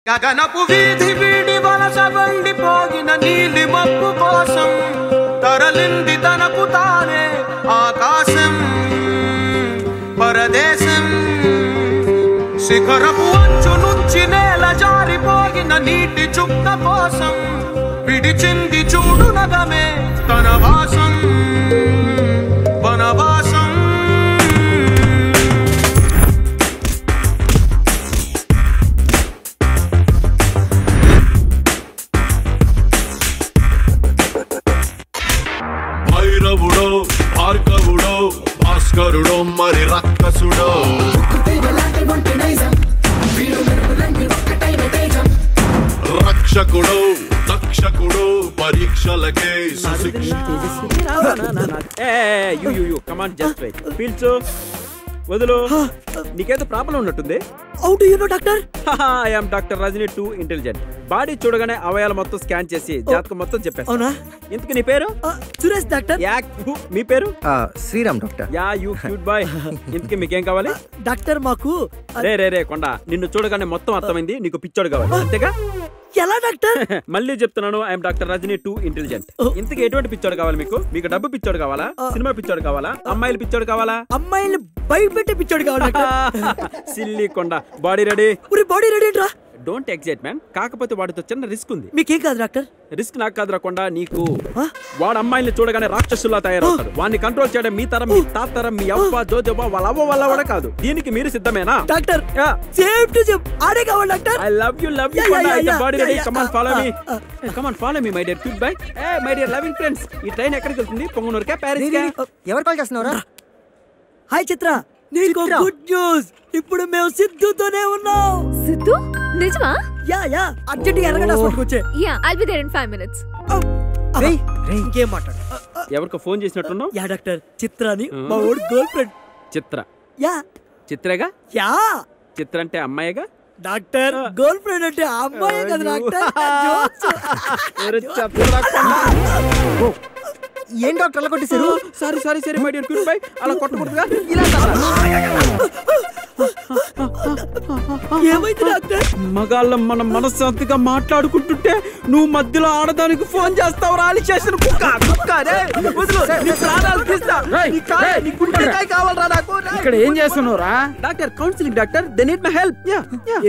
గగనపు వీధి వీడి వలస వండిపోగిన నీలి మబ్బు కోసం తరలింది తనకు తానే ఆకాశం పరదేశం శిఖరపు అంచు నుంచి నేల జారిపోగిన నీటి చుక్క కోసం విడిచింది చూడు నగమే తన వాసం వనవాసం భైరవుడో భార్గవుడో భాస్కరుడో మరి రక్కసుడో రక్షకుడో దక్షకుడో పరీక్షలకే సుశిక్ష వదులు నీకేదో ప్రాబ్లం ఉన్నట్టుంది. How do you know doctor? I am doctor Rajini 2 intelligent. Body చూడగానే అవయాలు మొత్తం స్కాన్ చేసి జాతకం మొత్తం చెప్పేస్తా. అవునా? ఇంతకు నీ పేరు? సురేష్ డాక్టర్. మీ పేరు? Sriram doctor. Yeah you cute boy. ఇంతకు మీకేం కావాలి? డాక్టర్ మాకు రే కొండ, నిన్ను చూడగానే మొత్తం అర్థమైంది, నీకు పిచ్చోడు కావాలి అంతేగా? ఎలా డాక్టర్? మళ్ళీ చెప్తున్నాను, ఐఎమ్ డాక్టర్ రజనీ 2 ఇంటెలిజెంట్. ఇంతకు ఎటువంటి పిచ్చోడు కావాలి మీకు? మీకు డబ్బు పిచ్చోడు కావాలా, సినిమా పిచ్చోడు కావాలా, అమ్మాయిలు పిచ్చోడు కావాలా? అమ్మాయిలు భయపెట్టే పిచ్చోడు కావాలి. సిల్లీ కొండ, బాడీ రెడీ? బాడీ రెడీ రా. డోంట్ ఎగ్జైట్ మ్యాన్, కాకపోతే వాడితో చిన్న రిస్క్ ఉంది. మీకేం కాదు డాక్టర్? రిస్క్ నాకు కాదురా కొండ, నీకు. వాడు అమ్మాయిల్ని చూడగానే రాక్షసుల్లా తయారవుతాడు. వాడిని కంట్రోల్ చేయడం మీ తరం, మీ తాత తరం, మీ అవ్వ జోజవ్వ వాళ్ళ అవ్వ వల్ల కూడా కాదు. దీనికి మీరు సిద్ధమేనా డాక్టర్? సేమ్ టు సేమ్ ఆడే కావాలి doctor. I love you body ready. Come on follow me, come on follow me my dear cute boy. My dear loving friends, ఈ ట్రైన్ ఎక్కడికి వెళ్తుంది? పొంగనూరుకా ప్యారిస్కా? ఎవరు కాల్ చేస్తున్నారా? హాయ్ చిత్ర, నీకు గుడ్ న్యూస్. ఇప్పుడు మేము సిద్ధుతోనే ఉన్నాం. సిద్ధు? నిజమా? యా అర్జెంట్ ఎరగడ హాస్పిటల్కి వచ్చే. Yeah I'll be there in 5 minutes. ఇంకేం మాట్లాడు? ఎవరికో ఫోన్ చేసినట్టున్నావు? యా డాక్టర్, చిత్రాని మా ఓడి గర్ల్ ఫ్రెండ్. చిత్ర? యా చిత్రేగా? యా. చిత్ర అంటే అమ్మాయిగా? డాక్టర్ గర్ల్ ఫ్రెండ్ అంటే అమ్మాయి కదా డాక్టర్. ఏం డాక్టర్ అలా కొట్టేశారు? Sorry my dear cute boy, అలా కొట్టకూడదుగా. ఇలా ఏమైంది డాక్టర్? మగాళ్ళం మనం మనశ్శాంతిగా మాట్లాడుకుంటుంటే నువ్వు మధ్యలో ఆడదానికి ఫోన్ చేస్తావు. రాలి చేసిన ఇక్కడ ఏం చేస్తున్నావురా? Doctor counselling doctor, they need my help.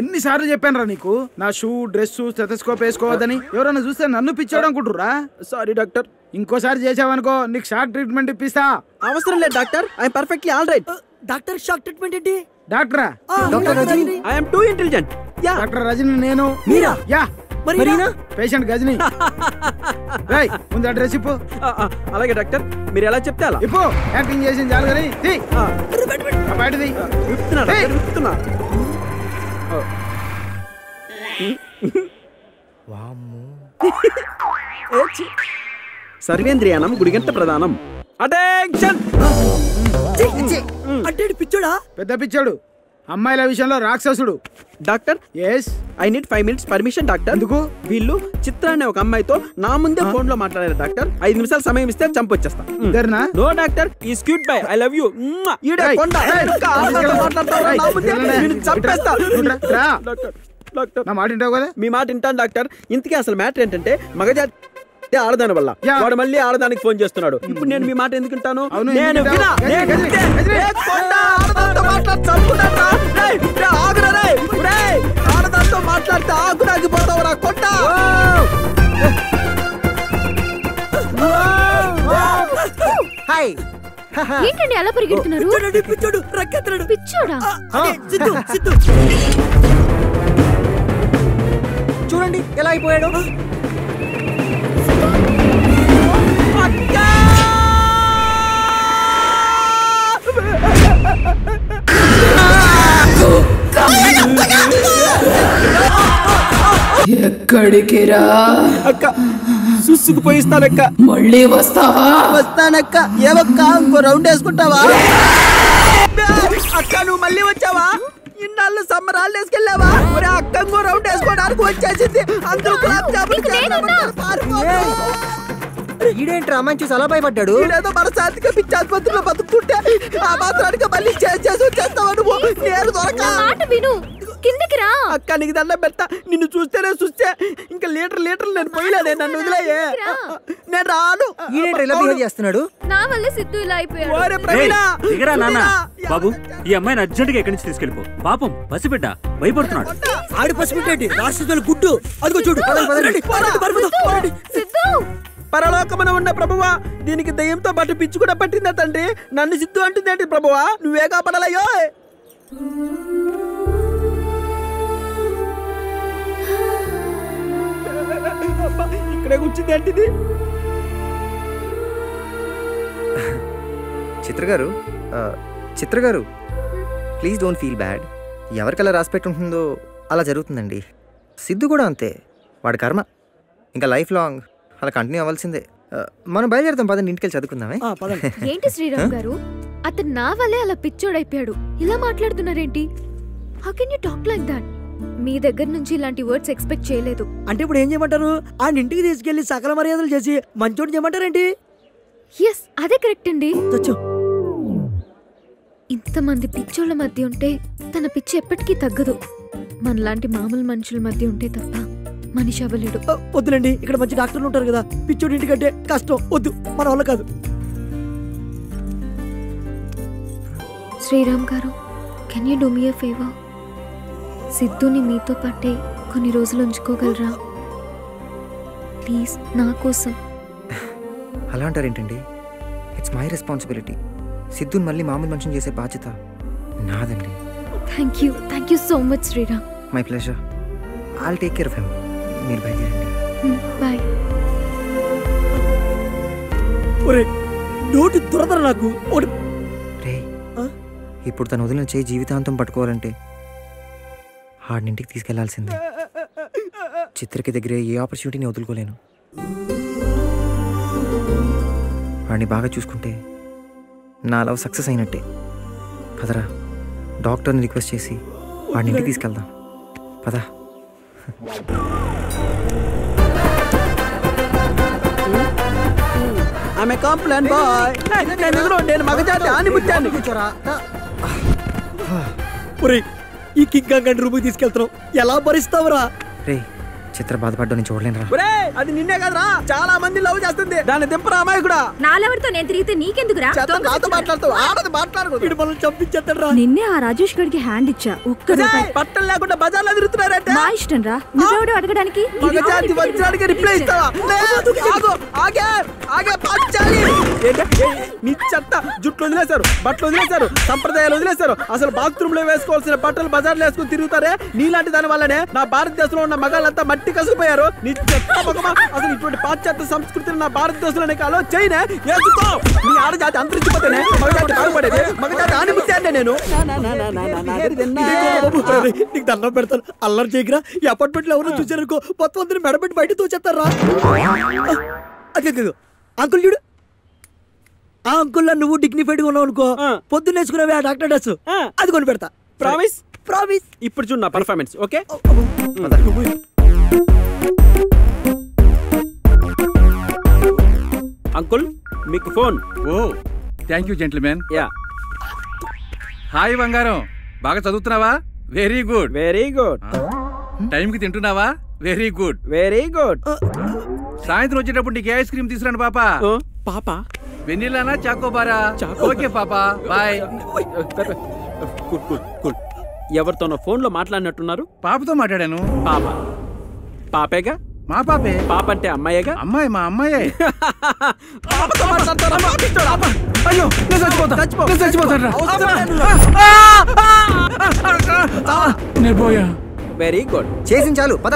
ఎన్నిసార్లు చెప్పాను రా నీకు, నా షూ డ్రెస్ స్టెథోస్కోప్ వేసుకోవద్దని? ఎవరైనా చూస్తే నన్ను పిచ్చోడు అనుకుంటురా? సారీ డాక్టర్, ఇంకోసారి చేసావనుకో నీకు షాక్ ట్రీట్మెంట్ ఇప్పిస్తా. అవసరం లేదు doctor, I'm perfectly all right. Doctor shock treatment ఏంటి? డాక్టరా? Doctor Rajini. I'm 2 intelligent. Yeah doctor Rajini నేను. మీరా? యా. మరీనా? పేషెంట్ గజనీ. రేయ్ ముందు అడ్రస్ ఇప్పు. అలాగే డాక్టర్, మీరు ఎలా చెప్తే అలా. ఇప్పు, యాక్టింగ్ చేసిన చాలు కానీ బయటది. విప్తున్నా. సర్వేంద్రియానం గుడిగంట ప్రధానం. అటెన్షన్. అంటే పిచ్చోడా? పెద్ద పిచ్చాడు, అమ్మాయిల విషయంలో రాక్షసుడు. Doctor yes, I need 5 minutes permission doctor. ఎందుకు? వీళ్ళు చిత్ర అనే ఒక అమ్మాయితో నా ముందే ఫోన్ లో మాట్లాడారు డాక్టర్. 5 నిమిషాలు సమయం ఇస్తే చంపొచ్చేస్తా. ఇద్దరునా? నో డాక్టర్, ఈ cute boy, I love you. నా మాట వింటావు కదా? మీ మాట వింటాను డాక్టర్. ఇంతకీ అసలు మ్యాటర్ ఏంటంటే మగజాతి ఆడదాని వల్ల వాడు మళ్ళీ ఆడదానికి ఫోన్ చేస్తున్నాడు. ఇప్పుడు నేను మీ మాట ఎందుకు వింటాను? ఆడదాంతో మాట్లాడితే ఆగురాగిపోతావురా కొట్ట. హాయ్. ఏంటండి అలా పరిగెడుతున్నారు? పిచ్చోడు రక్కెత్తడు. పిచ్చోడా? సిద్ధు సిద్ధు చూడండి ఎలా అయిపోయాడు. ఎక్కడికి రా అక్క? చూసుకుపోయిస్తానక్క. మళ్ళీ వస్తావా? వస్తానక్క. ఏవక్క ఇంకో రౌండ్ వేసుకుంటావా? అక్క నువ్వు మళ్ళీ వచ్చావా? ఇన్నాళ్ళు సమ్మర్ హాలిడేస్ కెళ్ళావా? మరి అక్క ఇంకో రౌండ్ వేసుకోవడానికి వచ్చేసింది. అందరూ ఈడేంట్రా అమ్మాయి చూసి అలా భయపడ్డాడు? ఏదో మన శాంతిగా పిచ్చి ఆసుపత్రిలో బతుకుంటే ఆ మాత్రానికి మళ్ళీ చేసి వచ్చేస్తావా నువ్వు? నేను దొరక. మాట విను. కిందకి రా. అక్క నీకు దండం పెడతా, నిన్ను చూస్తేనే చూస్తే ఇంకా లీటర్ నేను పోయలేదే, నన్ను వదిలేయే. నేను రాను. ఈడేంట్రా ఇలా బిహేవ్ చేస్తున్నాడు? నా వల్ల సిద్ధు ఇలా అయిపోయాడు. ఓరే ప్రవీణ, దిగరా నాన్న. బాబు ఈ అమ్మాయిని అర్జెంటుగా ఎక్కడి నుంచి తీసుకెళ్ళిపో. పాపం పసిబిడ్డ భయపడుతున్నాడు. ఆడి పసిపెట్టేటి రాక్షసుల గుడ్డు అదిగో చూడు. సిద్ధు పరలోకమున ఉన్న ప్రభువా, దీనికి దయ్యంతో పాటు పిచ్చి కూడా పట్టిందా తండ్రి? నన్ను సిద్ధు అంటుందేంటి ప్రభువా? నువ్వే కాపాడాలయ్యో. ఇక్కడే కూర్చుంది ఏంటిది? చిత్ర గారు ప్లీజ్ డోంట్ ఫీల్ బ్యాడ్. ఎవరికలా రాసి పెట్టుంటుందో అలా జరుగుతుందండి. సిద్ధు కూడా అంతే, వాడి కర్మ. ఇంకా లైఫ్ లాంగ్ అలా కంటిన్యూ అవ్వాల్సిందే. మనం బయలుదేరుతాం పదండి, ఇంటికి వెళ్ళి చదువుకుందామే. ఏంటి శ్రీరామ్ గారు, అతను నా వల్లే అలా పిచ్చోడైపోయాడు. ఇలా మాట్లాడుతున్నారేంటి? How can you talk like that? మీ దగ్గర నుంచి ఇలాంటి వర్డ్స్ ఎక్స్పెక్ట్ చేయలేదు. అంటే ఇప్పుడు ఏం చేయమంటారు? ఆ ఇంటికి తీసుకెళ్లి సకల మర్యాదలు చేసి మంచోడు చేయమంటారేంటి? ఎస్, అదే కరెక్ట్ అండి. తెచ్చు. ఇంతమంది పిచ్చోళ్ళ మధ్య ఉంటే తన పిచ్చి ఎప్పటికీ తగ్గదు. మనలాంటి మామూలు మనుషుల మధ్య ఉంటే తప్ప మనిషి అవ్వలేడు. వద్దులండి, ఇక్కడ మంచి డాక్టర్లు ఉంటారు కదా. పిచ్చోడి ఇంటికంటే కష్టం, వద్దు, మన వల్ల కాదు. శ్రీరామ్ గారు, can you do me a favour? సిద్ధుని మీతో పట్టే కొన్ని రోజులు ఉంచుకోగలరా ప్లీజ్, నా కోసం? అలా అంటారేంటండి? It's my responsibility. సిద్ధుని మళ్ళీ మామూలు మనిషిని చేసే బాధ్యత నాదండి. Thank you so much Sriram. My pleasure. I'll take care of him. మీరు బయలుదేరండి. బాయ్. ఒరే నోటి దురదర నాకు. రే, ఇప్పుడు తను వదిలిన చేయి జీవితాంతం పట్టుకోవాలంటే ఆడినింటికి తీసుకెళ్లాల్సిందే. చిత్రకి దగ్గరే ఏ ఆపర్చునిటీని వదులుకోలేను. వాడిని బాగా చూసుకుంటే నా లవ్ సక్సెస్ అయినట్టే. పదరా, డాక్టర్ని రిక్వెస్ట్ చేసి వాడిని ఇంటికి తీసుకెళ్దాం. పదా. ఆమె కాంప్లైన్ బాయ్. నేను మగజాతి ఆని ముత్యాన్ని. ఒరే ఈ కింగ్ కాంగ్ రూమ్కి తీసుకెళ్తున్నాం, ఎలా భరిస్తావురా? రే, చిత్ర బాధపడ్డా నేను చూడలేనురా. ఒరే అది నిన్నే కదరా, చాలా మంది లవ్ చేస్తుంది. దాన్ని దింపరా అమ్మాయి కూడా. నాలెవరితో నేను తిరిగితే నీకెందుకురా? నాతో మాట్లాడుతావు, ఆడది మాట్లాడకూడదు. వీడు మనల్ని చంపించేస్తాడు రా. నిన్నే ఆ రాజేష్ గడికి హ్యాండ్ ఇచ్చా. బట్టలు లేకుండా బజార్లో తిరుగుతున్నారంటే మా ఇష్టం రా. నువ్వెవడు అడగడానికి? మగజాతి వజ్రానికి రిప్లై ఇస్తావా? నీ చెత్త జుట్లు వదిలేశారు, బట్టలు వదిలేశారు, సంప్రదాయాలు వదిలేశారు. అసలు బాత్రూమ్ లో వేసుకోవాల్సిన బట్టలు బజార్లో వేసుకుని తిరుగుతారే. నీలాంటి దాని వల్లనే నా భారతదేశంలో ఉన్న మగాళ్ళంతా మట్టి కసిపోయారు. నీ చెత్త మగమా. అసలు ఇటువంటి పాశ్చాత్య సంస్కృతిని నా భారతదేశంలోనే కాలో చైనా వేసుకో. నీ ఆడజాతి అంతరించిపోతేనే మగజాతి బాగుపడేది. మగజాతి ఆనిముత్యాన్నే నేను. నీకు దండం పెడతాను, అల్లరి చేయకురా. ఈ అపార్ట్మెంట్ లో ఎవరు చూసారనుకో మొత్తం అందరిని మెడబెట్టి బయట తోచేస్తారా. అంకుల్ చూడు, ఆ అంకుల్ నువ్వు డిగ్నిఫైడ్ గా ఉన్నావు అనుకో, పొద్దున్న వేసుకున్నావే ఆ డాక్టర్ డ్రెస్, అది కొని పెడతా. ప్రామిస్? ప్రామిస్. ఇప్పుడు చూడు నా పర్ఫార్మెన్స్. ఓకే అంకుల్, మీకు phone. Oh thank you gentlemen. Yeah. Hi బంగారం, బాగా చదువుతున్నావా? Very good. Very good. టైంకి తింటున్నావా? Very good. Very good. సాయంత్రం వచ్చేటప్పుడు నీకు ఐస్ క్రీమ్ తీసుకురండి పాపా. పాపా? వెనిలానా చాకోబారా? ఓకే పాపా, బాయ్. ఎవరితోనో ఫోన్ లో మాట్లాడినట్టున్నారు. పాపతో మాట్లాడాను. పాప? పాపేగా? మా పాపే. పాప అంటే అమ్మాయేగా? అమ్మాయి, మా అమ్మాయే. పాపతో మాట్లాడతారా? అయ్యో చచ్చిపోతా. Very good. చేసింది చాలు, పద.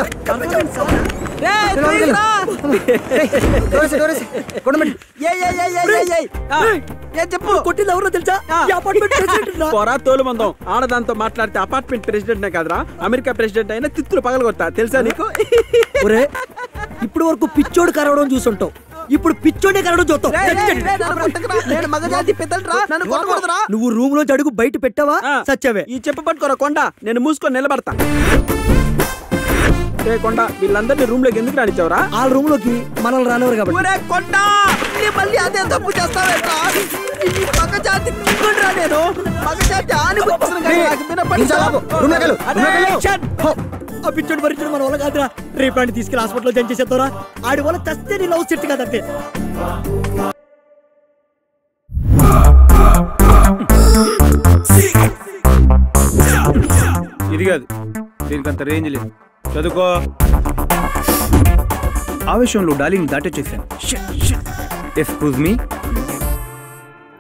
చెప్పు. కొట్టింది ఎవరో తెలుసా? పొరా తోలు మందం. ఆడదాంతో మాట్లాడితే అపార్ట్మెంట్ ప్రెసిడెంట్ కాదురా, అమెరికా ప్రెసిడెంట్ అయినా తిత్తులు పగలగొడతా. తెలుసా నీకు? ఇప్పుడు వరకు పిచ్చోడు కరవడం చూసుంటావు, ఇప్పుడు పిచ్చోడే కరవడం చూస్తావు. నువ్వు రూమ్ లో అడుగు బయట పెట్టావా సచ్చావే. ఈ చెప్పు పట్టుకోరా కొండ, నేను మూసుకొని నిలబడతా. కొండ, వీళ్ళందరినీ రూమ్ లోకి ఎందుకు రానిచ్చావురా? ఆ రూమ్ లోకి మనల్ని రానివ్వరు కాబట్టి. కొండ, మళ్ళీ అదే తప్పు చేస్తావేట్రా? మగజాతి నిన్నురా నేను మగజాతి ఆని గుర్తించిన కానీ నాకు వినపడి ఆ పిచ్చోడు పరిచయం మన వల్ల కాదురా. రేపు ఆడిని తీసుకెళ్ళి హాస్పిటల్లో జాయిన్ చేసేద్దారా. ఆడి వల్ల చస్తే నీ లవ్ సెట్ కదంతే. ఇది కాదు, దీనికి అంత రేంజ్ లేదు. చదువుకో. ఆవేశంలో డార్లింగ్ దాటొచ్చేసాను. Excuse me,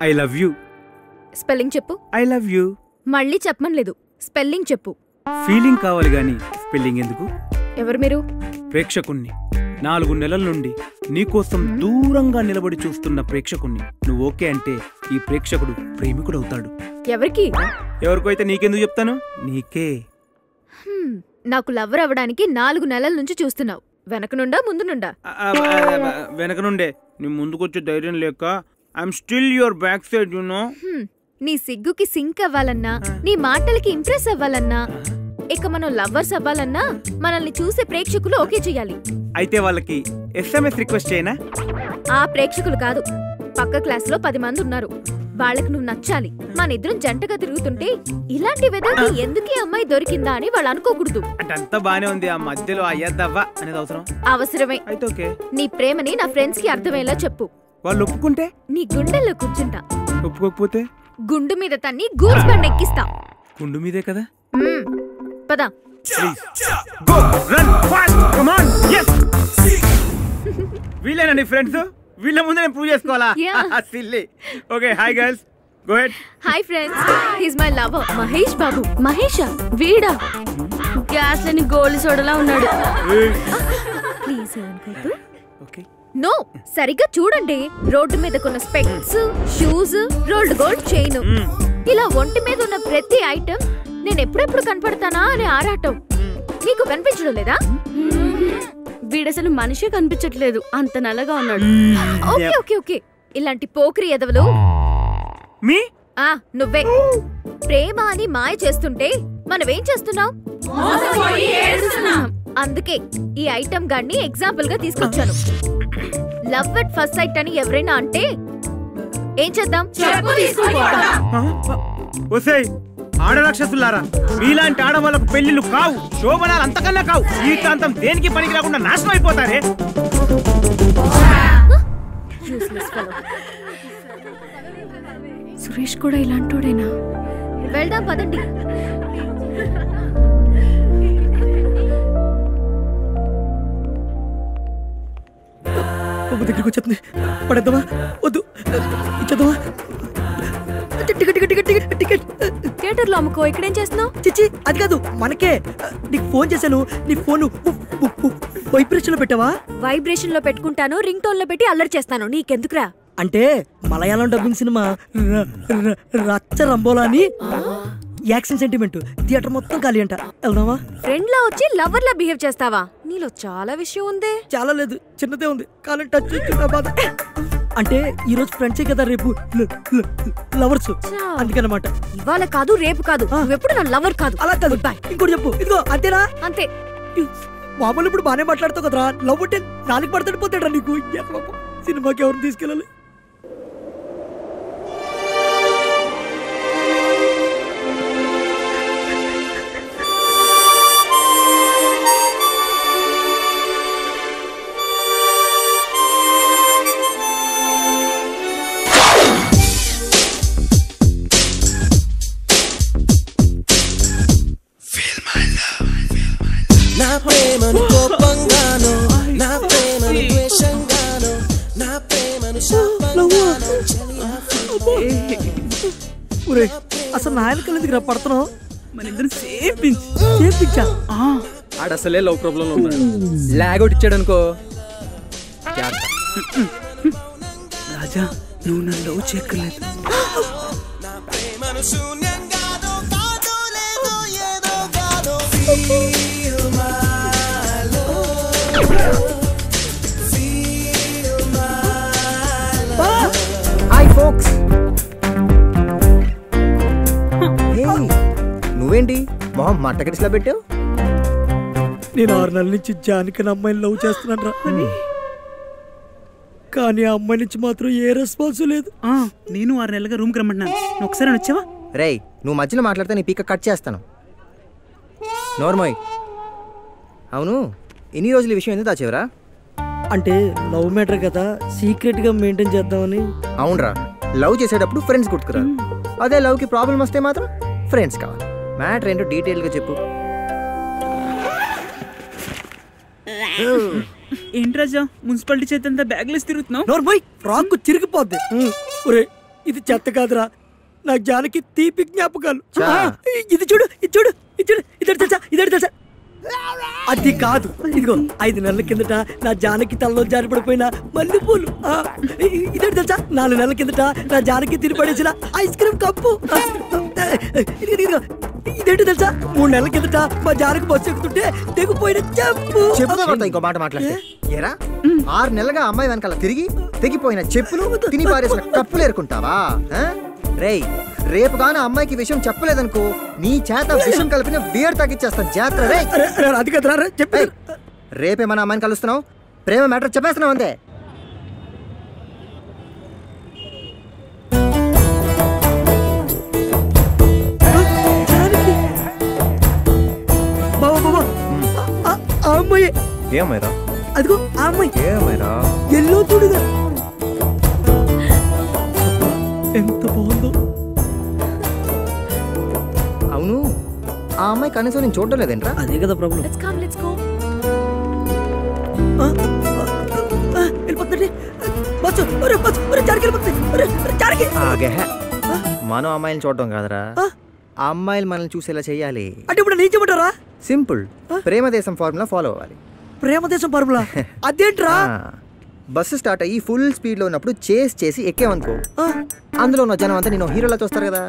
I love you. Spelling చెప్పు. I love you. మళ్ళీ చెప్పమనలేదు, స్పెల్లింగ్ చెప్పు. ఫీలింగ్ కావాలి గాని స్పెల్లింగ్ ఎందుకు? ఎవరు మీరు? ప్రేక్షకుణ్ణి. 4 నెలల నుండి నీకోసం దూరంగా నిలబడి చూస్తున్న ప్రేక్షకుణ్ణి. నువ్వు ఓకే అంటే ఈ ప్రేక్షకుడు ప్రేమికుడు అవుతాడు. ఎవరికి? ఎవరికో అయితే నీకెందుకు చెప్తాను? నీకే. నాకు లవ్వర్ అవ్వడానికి 4 నెలల నుంచి చూస్తున్నావు. వెనక నుండా ముందు నుండా? వెనక నుండే. నీ ముందుకొచ్చే ధైర్యం లేక I'm still your back side you know. నీ సిగ్గుకి సింక్ అవ్వాలన్నా, నీ మాటలకి ఇంప్రెస్ అవ్వాలన్నా, ఇక మనం లవ్వర్స్ అవ్వాలన్నా మనల్ని చూసే ప్రేక్షకులు ఓకే చెయ్యాలి. అయితే వాళ్ళకి SMS రిక్వెస్ట్ చేయనా? ఆ ప్రేక్షకులు కాదు, పక్క క్లాస్ లో 10 మంది ఉన్నారు. వాళ్ళకి నువ్వు నచ్చాలి. మన ఇద్దరం జంటగా తిరుగుతుంటే ఇలాంటి వెదర్కి ఎందుకు ఈ అమ్మాయి దొరికిందా అని వాళ్ళు అనుకోకూడదు. అంటే అంతా బానే ఉంది, ఆ మధ్యలో అయ్యద్దవ్వా అనేది అవసరం? అవసరమే. అయితే ఓకే. నీ ప్రేమని నా ఫ్రెండ్స్ కి అర్థమయ్యేలా చెప్పు. వాళ్ళు ఒప్పుకుంటే? నీ గుండెల్లో కూర్చుంటా. ఒప్పుకోకపోతే? గుండు మీద తన్ని గూడ్స్ బండి ఎక్కిస్తా. గుండు మీదే కదా. పదా. Go run fast come on. yes వీళ్ళేనా నీ ఫ్రెండ్స్? వీళ్ళ ముందు నేను ప్రూవ్ చేసుకోవాలా? Silly. Okay, hi girls, go head. Hi friends, he's my lover Mahesh Babu. మహేషా? వీడా? గ్యాస్ లేని గోల్డ్ సోడలా ఉన్నాడు. ప్లీజ్ అనుకోదు. ఓకే. నో, సరిగ్గా చూడండి. రోడ్డు మీద కొన్న specs, shoes, rolled gold chain, ఇలా ఒంటి మీద ఉన్న ప్రతి ఐటమ్ నేను ఎప్పుడెప్పుడు కనపడతానా అని ఆరాటం. నీకు కనిపించడం లేదా? వీడసలు మనిషే కనిపించట్లేదు, అంత నల్లగా ఉన్నాడు. ఓకే ఓకే ఓకే, ఇలాంటి పోకిరి ఎదవలు మీ నువ్వే. ప్రేమ అని మాయ చేస్తుంటే మనమేం చేస్తున్నాం? అందుకే ఈ ఐటమ్ గాన్ని ఎగ్జాంపుల్ గా తీసుకొచ్చాను. లవ్ అట్ ఫస్ట్ సైట్ అని ఎవరైనా అంటే ఏం చేద్దాం? ఆడరాక్షసులారా, మీలాంటి ఆడవాళ్ళకు పెళ్లిళ్ళు కావు, శోభనాలు అంతకన్నా కావు. జీవితాంతం దేనికి పనికి రాకుండా నాశనం అయిపోతారే. సురేష్ కూడా ఇలాంటోడేనా? వెళ్దాం పదండి. దగ్గరికి వచ్చేస్తుంది. పడేద్దామా? వద్దు, ఇచ్చేద్దామా? థియేటర్ లో అమ్ముకో. ఇక్కడేం చేస్తున్నావు? చిచ్చి, అది కాదు, మనకే. నీకు ఫోన్ చేశాను, నీ ఫోన్ వైబ్రేషన్ లో పెట్టావా? వైబ్రేషన్ లో పెట్టుకుంటాను, రింగ్ టోన్ లో పెట్టి అల్లరి చేస్తాను. నీకెందుకురా? అంటే మలయాళం డబ్బింగ్ సినిమా రచ్చ రంబోలా అని యాక్షన్ సెంటిమెంట్. థియేటర్ మొత్తం ఖాళీ అంట. వెళ్దామా? ఫ్రెండ్ లా వచ్చి లవర్ లా బిహేవ్ చేస్తావా? నీలో చాలా విషయం ఉంది. చాలా లేదు, చిన్నదే ఉంది. కాలం టచ్ చేస్తున్నా బాధ. అంటే ఈ రోజు ఫ్రెండ్సే కదా, రేపు లవర్స్. అందుకనమాట. ఇవాళ కాదు, రేపు కాదు, నువ్వెప్పుడు నా లవర్ కాదు. అలా కాదు. ఇంకోటి చెప్పు. ఇదిగో అంతేనా? అంతే. మామూలు ఇప్పుడు బానే మాట్లాడుతావు కదరా. లవ్ అంటే 4 పడతాడు పోతాడు నీకు. సినిమాకి ఎవరిని తీసుకెళ్ళాలి? నా ప్రేమను కోపంగానో, నా ప్రేమను ద్వేషంగానో, నా ప్రేమను శాపంగానో. అసలు నాయన కలిందికి రా పడుతున్నావు. మన ఇద్దరు same pinch. Same పించా? ఆడసలే love problem లో ఉన్నాడు. లాగౌట్ ఇచ్చాడు అనుకో. రాజా, నువ్వు నన్ను లవ్ చేయక్కర్లేదు. నా ప్రేమను శూన్యంగానో, కాదో లేదో ఏదో కాదో. Hi folks. నువ్వేంటి మొహం మట్టకడిసిలా పెట్టావు? నేను 6 నెలల నుంచి జానకి అమ్మాయిని లవ్ చేస్తున్నాను రా. కానీ ఆ అమ్మాయి నుంచి మాత్రం ఏ రెస్పాన్స్ లేదు. నేను 6 నెలలుగా రూమ్కి రమ్మంటున్నాను, నువ్వు ఒకసారి వచ్చావా? రేయ్, నువ్వు మధ్యలో మాట్లాడితే నీ పీక కట్ చేస్తాను. నోర్మోయ్, అవును ఇన్ని రోజులు ఈ విషయం ఎందుకు దాచేవరా? అంటే లవ్ మ్యాటర్ కదా, సీక్రెట్ గా మెయింటైన్ చేద్దామని. అవునరా, లవ్ చేసేటప్పుడు ఫ్రెండ్స్ గుర్తుకురారు, అదే లవ్కి ప్రాబ్లం వస్తే మాత్రం ఫ్రెండ్స్ కావాలి. మ్యాటర్ ఏంటో డీటెయిల్గా చెప్పు. ఏంటి రాజా మున్సిపాలిటీ చేతంతా బ్యాగ్లెస్ తిరుగుతున్నావు? నోర్మోయ్, ఫ్రాక్ చిరిగిపోద్ది. ఒరే ఇది చెత్త కాదురా, నాకు జానకి తీపి జ్ఞాపకాలు. ఇది చూడు, ఇది చూడు, ఇది చూడు, ఇద్దరు తెలుసా, ఇద్దరు తెలుసా? అది కాదు, ఇదిగో 5 నెలల కిందట నా జానకి తలలో జారిపడిపోయిన మల్లెపూలు. ఇదేంటి తెలుసా, 4 నెలల కిందట నా జానకి తిరిపడేసిన ఐస్ క్రీమ్ కప్పు. ఇదేంటి తెలుసా, 3 నెలల కిందట మా జానకి బస్సు ఎక్కుతుంటే తెగిపోయిన చెప్పు. ఇంకో మాట మాట్లాడితే ఏరా, 6 నెలలుగా అమ్మాయి వెనకాల తిరిగి తెగిపోయిన చెప్పులు, తిని పారేసిన కప్పులు ఏరుకుంటావా? రేయ్, రేపు గాన అమ్మాయికి విషయం చెప్పలేదనుకో, నీ చేత విషయం కలిపిన బియర్ తగ్గించేస్తాను. జాగ్రత్త. రేపే మన అమ్మాయిని కలుస్తున్నావు, ప్రేమ మ్యాటర్ చెప్పేస్తున్నావు అంతే. అమ్మాయి ఏమైరా? అదిగో ఆ అమ్మాయి. ఏమైరా? ఎల్లో చూడుగా ఎంత బాగుందో. అవును, ఆ అమ్మాయి కనీసం నేను చూడడం లేదేంట్రా? అదే కదా ప్రాబ్లం. మనం అమ్మాయిని చూడడం కాదరా, అమ్మాయిలు మనల్ని చూసేలా చెయ్యాలి. అంటే ఇప్పుడు నేను చెప్పమంటారా? సింపుల్, ప్రేమ దేశం ఫార్ములా ఫాలో అవ్వాలి. ప్రేమ దేశం ఫార్ములా అదేంట్రా? బస్సు స్టార్ట్ అయ్యి ఫుల్ స్పీడ్ లో ఉన్నప్పుడు చేసి చేసి ఎక్కేవనుకో, అందులో ఉన్న జనం అంతా నేను హీరోలా చూస్తారు కదా,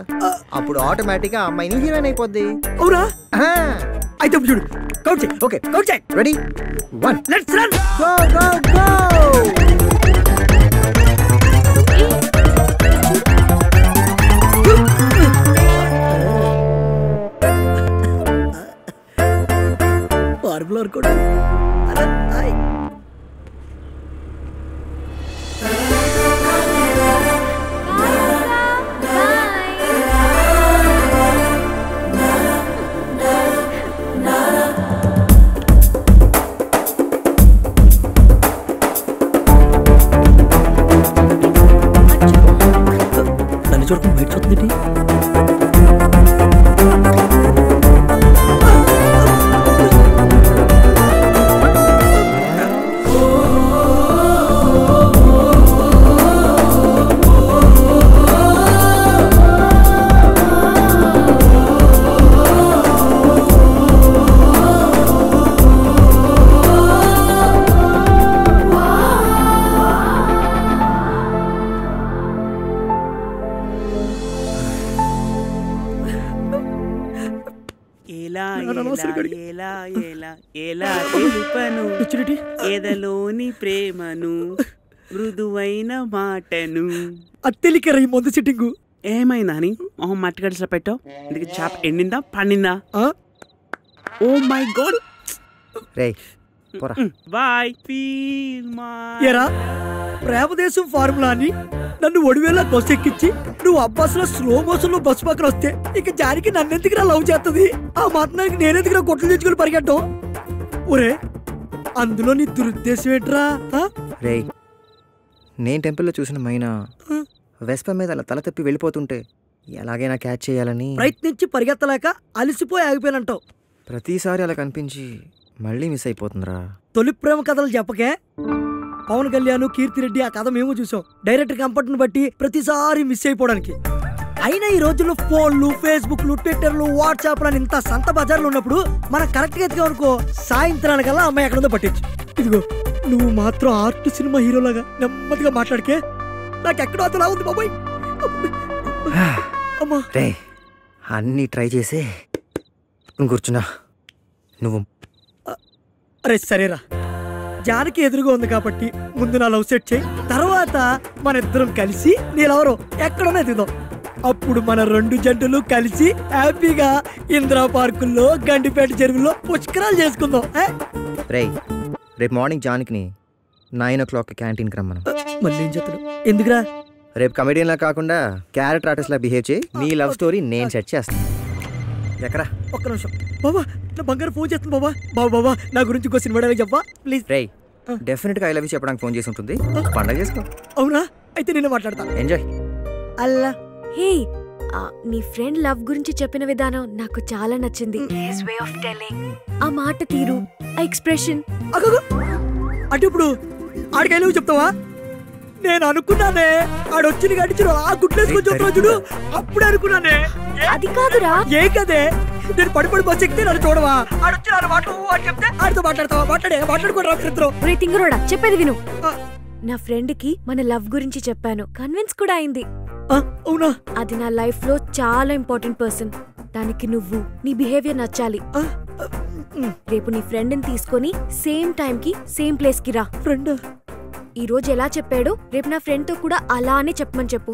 అప్పుడు ఆటోమేటిక్ గా అమ్మాయిని హీరోయిన్ అయిపోద్ది. అవునా? అయితే చూడు, కౌంట్ చేయి. ఓకే, కౌంట్ చేయి. Ready, 1, let's run, go go go. Formula కూడా నన్ను చూడకుండా బయట చూస్తుంది. ఎదలోని ప్రేమను, మృదువైన మాటను. అత్తెలికరా ఈ మందు సిట్టింగు. ఏమైందా అని మొహం మట్టి గడిసలో పెట్టావు? ఇందుకు చేప ఎండిందా పండిందా? Oh my God. బాయ్. ఏరా, ప్రేమదేశం ఫార్ములా అని నన్ను ఒడివేలా బస్సు ఎక్కించి నువ్వు అబ్బాస్ లో స్లో మోషన్ లో బస్సు పక్కన వస్తే ఇక జానికి నన్నెందుకురా లవ్ చేస్తుంది? ఆ మాత్రానికి నేనెందుకురా కొట్లు తెచ్చుకుని పరిగెట్టం? ఒరే, అందులో నీ దురుద్దేశం ఏంట్రా? రేయ్, నేను టెంపుల్లో చూసిన మైనా వెస్ప మీద అలా తల తప్పి వెళ్ళిపోతుంటే ఎలాగైనా క్యాచ్ చేయాలని ప్రయత్నించి పరిగెత్తలేక అలసిపోయి ఆగిపోయానంటావు. ప్రతిసారి అలా కనిపించి మళ్ళీ మిస్ అయిపోతుందిరా. తొలి ప్రేమ కథలు చెప్పకే. పవన్ కళ్యాణ్, కీర్తిరెడ్డి ఆ కథ మేము చూసాం. డైరెక్ట్ కంఫర్ట్ను బట్టి ప్రతిసారి మిస్ అయిపోవడానికి. అయినా ఈ రోజుల్లో ఫోన్లు, ఫేస్బుక్లు, ట్విట్టర్లు, వాట్సాప్లు అని ఇంత సంత బజార్లు ఉన్నప్పుడు మనం కరెక్ట్గా ఎత్తుకోనుకో, సాయంత్రానికల్లా అమ్మాయి ఎక్కడుందో పట్టించు. ఇదిగో నువ్వు మాత్రం ఆర్ట్ సినిమా హీరోలాగా నెమ్మదిగా మాట్లాడికే నాకు ఎక్కడో అతలా ఉంది బాబాయ్. అమ్మా, అన్నీ ట్రై చేసి కూర్చున్నా. నువ్వు అరే సరేరా, జానకి ఎదురుగా ఉంది కాబట్టి ముందు నా లవ్ సెట్ చేయి, తర్వాత మన ఇద్దరం కలిసి నీళ్ళెవరో ఎక్కడన్నా ఎదుగుదాం. అప్పుడు మన 2 జంటలు కలిసి హ్యాపీగా ఇందిరా పార్కుల్లో, గండిపేట చెరువుల్లో పుష్కరాలు చేసుకుందాం. రేయ్, రేపు మార్నింగ్ జానకిని 9 o'clock క్యాంటీన్కి రమ్మను. మళ్ళీ ఏం చెప్తాడు ఎందుకురా? రేపు కమెడియన్ లా కాకుండా క్యారెక్టర్ ఆర్టిస్ట్ లా బిహేవ్ చేయి. నీ లవ్ స్టోరీ నేను సెట్ చేస్తాను. ఎక్కడా? ఒక్క నిమిషం బాబా, నా బంగారు ఫోన్ చేస్తుంది బాబా. బాబా నా గురించి ఇంకో సినిమా డైలాగ్ చెప్పా ప్లీజ్. రేయ్ డెఫినెట్ గా ఐ లవ్ యూ చెప్పడానికి ఫోన్ చేసి ఉంటుంది. పండగ చేసుకో. అవునా? అయితే నేను మాట్లాడతా. ఎంజాయ్. అల్లా. హే, నీ ఫ్రెండ్ లవ్ గురించి చెప్పిన విధానం నాకు చాలా నచ్చింది. వే ఆఫ్ టెల్లింగ్, ఆ మాట తీరు, ఆ ఎక్స్ప్రెషన్. అంటే ఇప్పుడు ఆడికి ఐ లవ్ చెప్తావా? నేను అనుకున్నానే ఆడొచ్చింది గడిచిన ఆ గుడ్లేసుకొని చెప్తావు చూడు, అప్పుడే అనుకున్నానే. అది కాదురా. ఏ కదే? నేను పడిపడి బస్ ఎక్కితే నన్ను చూడవా? ఆడొచ్చి నాన్న మాటలు అని చెప్తే ఆడితో మాట్లాడతావా? మాట్లాడుకోరా తింగరోడా, చెప్పేది విను. నా ఫ్రెండ్ కి మన లవ్ గురించి చెప్పాను, కన్విన్స్ కూడా అయింది. అవునా? అది నా లైఫ్ లో చాలా ఇంపార్టెంట్ పర్సన్. దానికి నువ్వు, నీ బిహేవియర్ నచ్చాలి. రేపు నీ ఫ్రెండ్ ని తీసుకొని సేమ్ టైం కి సేమ్ ప్లేస్ కి రా. ఫ్రెండ్ ఈ రోజు ఎలా చెప్పాడో రేపు నా ఫ్రెండ్ తో కూడా అలానే చెప్పమని చెప్పు.